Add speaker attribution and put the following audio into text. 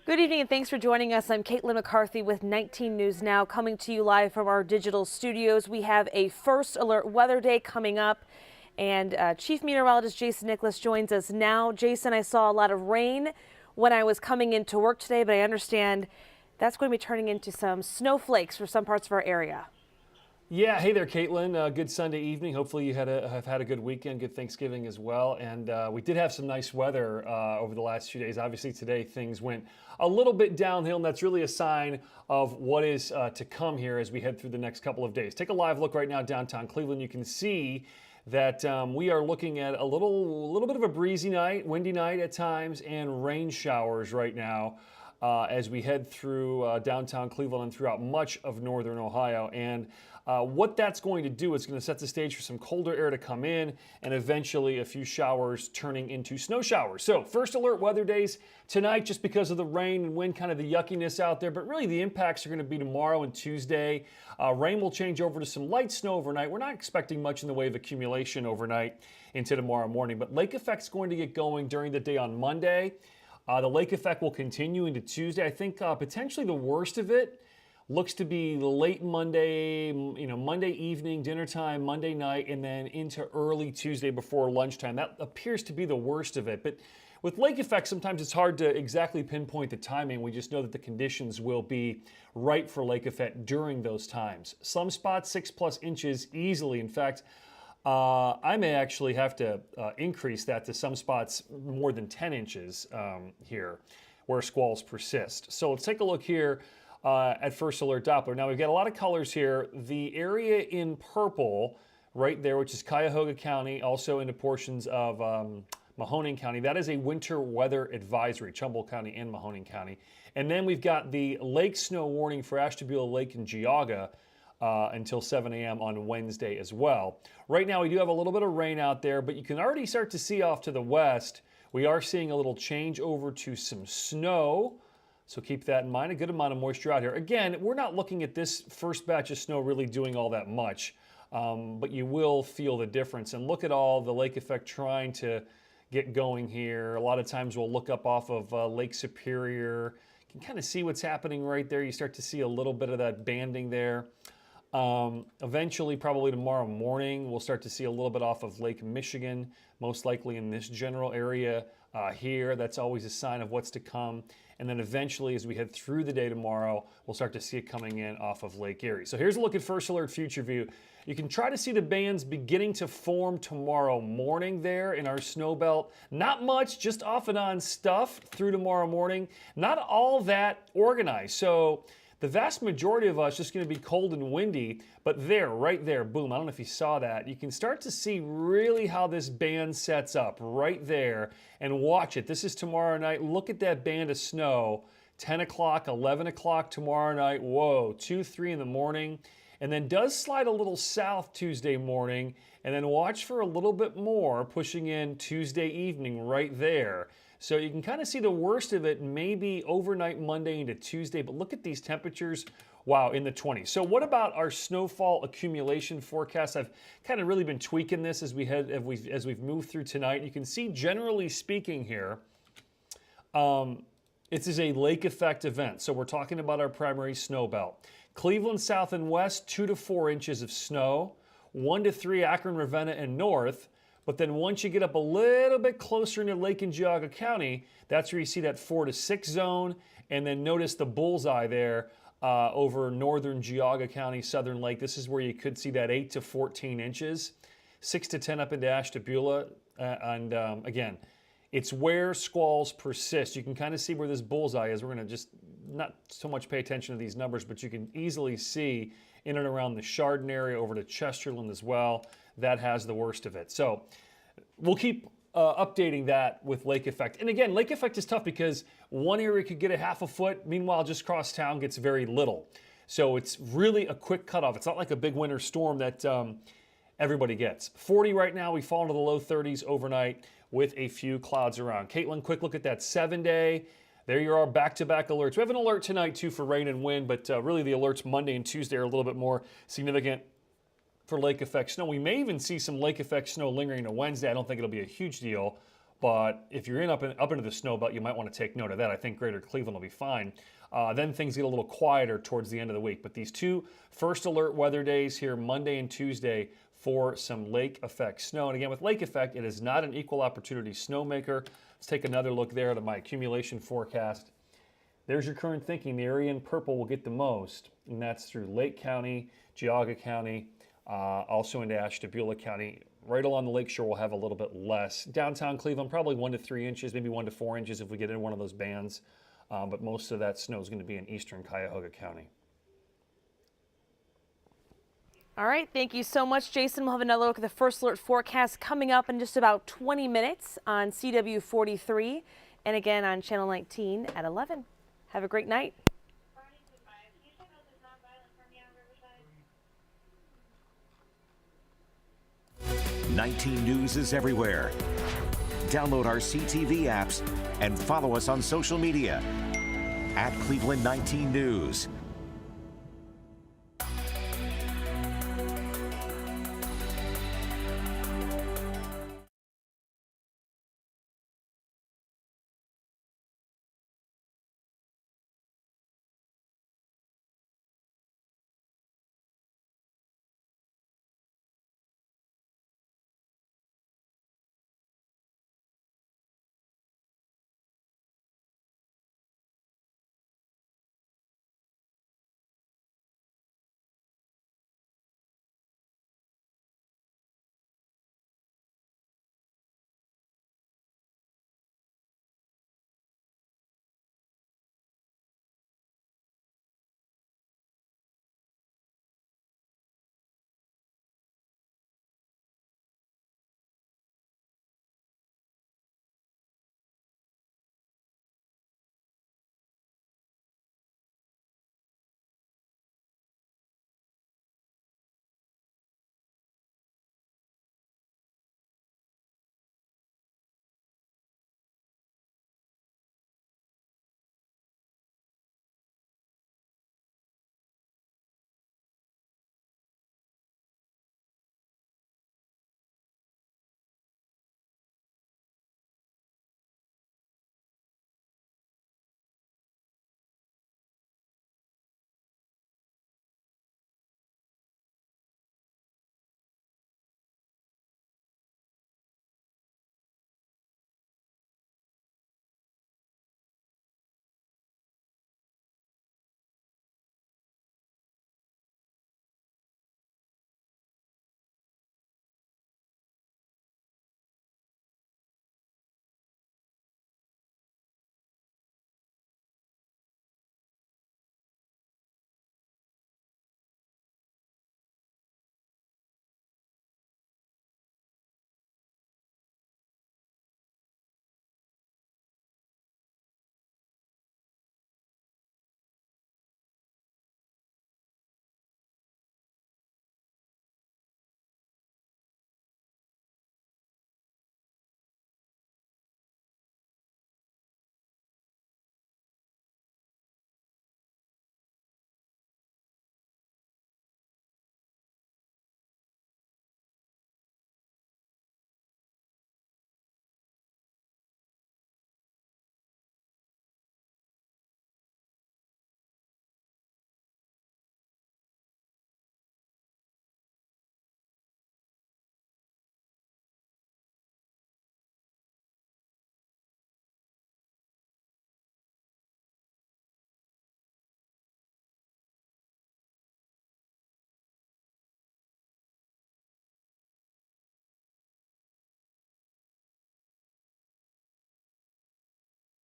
Speaker 1: Good evening and thanks for joining us. I'm Caitlin McCarthy with 19 News Now, coming to you live from our digital studios. We have a first alert weather day coming up, and Chief Meteorologist Jason Nicholas joins us now. Jason, I saw a lot of rain when I was coming into work today, but I understand that's going to be turning into some snowflakes for some parts of our area.
Speaker 2: Yeah, hey there, Caitlin. Good Sunday evening. Hopefully you have had a good weekend, good Thanksgiving as well. And we did have some nice weather over the last few days. Obviously today things went a little bit downhill, and that's really a sign of what is to come here as we head through the next couple of days. Take a live look right now downtown Cleveland. You can see that we are looking at a little bit of a breezy night, windy night at times, and rain showers right now as we head through downtown Cleveland and throughout much of northern Ohio. And what that's going to do is going to set the stage for some colder air to come in and eventually a few showers turning into snow showers. So first alert weather days tonight, just because of the rain and wind, kind of the yuckiness out there, but really the impacts are going to be tomorrow and Tuesday. Rain will change over to some light snow overnight. We're not expecting much in the way of accumulation overnight into tomorrow morning, but lake effect's going to get going during the day on Monday. The lake effect will continue into Tuesday. I think potentially the worst of it looks to be late Monday, Monday evening, dinner time, Monday night, and then into early Tuesday before lunchtime. That appears to be the worst of it. But with lake effect, sometimes it's hard to exactly pinpoint the timing. We just know that the conditions will be right for lake effect during those times. Some spots 6+ inches easily. In fact, I may actually have to increase that to some spots more than 10 inches here where squalls persist. So let's take a look here at First Alert Doppler. Now we've got a lot of colors here. The area in purple right there, which is Cuyahoga County, also into portions of Mahoning County, that is a winter weather advisory, Trumbull County and Mahoning County. And then we've got the lake snow warning for Ashtabula Lake and Geauga until 7 a.m. on Wednesday as well. Right now we do have a little bit of rain out there, but you can already start to see off to the west, we are seeing a little change over to some snow. So keep that in mind, a good amount of moisture out here. Again, we're not looking at this first batch of snow really doing all that much, but you will feel the difference. And look at all the lake effect trying to get going here. A lot of times we'll look up off of Lake Superior. You can kind of see what's happening right there. You start to see a little bit of that banding there. Eventually, probably tomorrow morning, we'll start to see a little bit off of Lake Michigan, most likely in this general area here. That's always a sign of what's to come. And then eventually, as we head through the day tomorrow, we'll start to see it coming in off of Lake Erie. So here's a look at First Alert Future View. You can try to see the bands beginning to form tomorrow morning there in our snow belt. Not much, just off and on stuff through tomorrow morning. Not all that organized. So the vast majority of us just going to be cold and windy, but there, right there, boom, I don't know if you saw that. You can start to see really how this band sets up right there and watch it. This is tomorrow night. Look at that band of snow, 10 o'clock, 11 o'clock tomorrow night. Whoa, 2, 3 in the morning. And then does slide a little south Tuesday morning, and then watch for a little bit more pushing in Tuesday evening right there. So you can kind of see the worst of it maybe overnight Monday into Tuesday, but look at these temperatures, wow, in the 20s. So what about our snowfall accumulation forecast? I've kind of really been tweaking this as we've moved through tonight. You can see, generally speaking here, this is a lake effect event. So we're talking about our primary snow belt. Cleveland south and west, 2 to 4 inches of snow, 1 to 3 Akron, Ravenna, and north. But then once you get up a little bit closer into Lake and Geauga County, that's where you see that 4 to 6 zone. And then notice the bullseye there over northern Geauga County, Southern Lake. This is where you could see that 8 to 14 inches, 6 to 10 up into Ashtabula. Again, it's where squalls persist. You can kind of see where this bullseye is. We're going to just not so much pay attention to these numbers, but you can easily see in and around the Chardon area over to Chesterland as well. That has the worst of it. So we'll keep updating that with lake effect. And again, lake effect is tough because one area could get a half a foot. Meanwhile, just across town gets very little. So it's really a quick cutoff. It's not like a big winter storm that everybody gets. 40 right now. We fall into the low 30s overnight with a few clouds around. Caitlin, quick look at that 7-day. There you are, back-to-back alerts. We have an alert tonight, too, for rain and wind, but really the alerts Monday and Tuesday are a little bit more significant for lake effect snow. We may even see some lake effect snow lingering to Wednesday. I don't think it'll be a huge deal. But if you're up into the snow belt, you might want to take note of that. I think greater Cleveland will be fine. Then things get a little quieter towards the end of the week. But these two first alert weather days here, Monday and Tuesday, for some lake effect snow. And again, with lake effect, it is not an equal opportunity snowmaker. Let's take another look there at my accumulation forecast. There's your current thinking. The area in purple will get the most, and that's through Lake County, Geauga County, also into Ashtabula County. Right along the lakeshore, we'll have a little bit less. Downtown Cleveland, probably 1 to 3 inches, maybe 1 to 4 inches if we get in one of those bands. But most of that snow is going to be in eastern Cuyahoga County.
Speaker 1: All right, thank you so much, Jason. We'll have another look at the first alert forecast coming up in just about 20 minutes on CW 43 and again on Channel 19 at 11. Have a great night.
Speaker 3: 19 News is everywhere. Download our CTV apps and follow us on social media at Cleveland 19 News.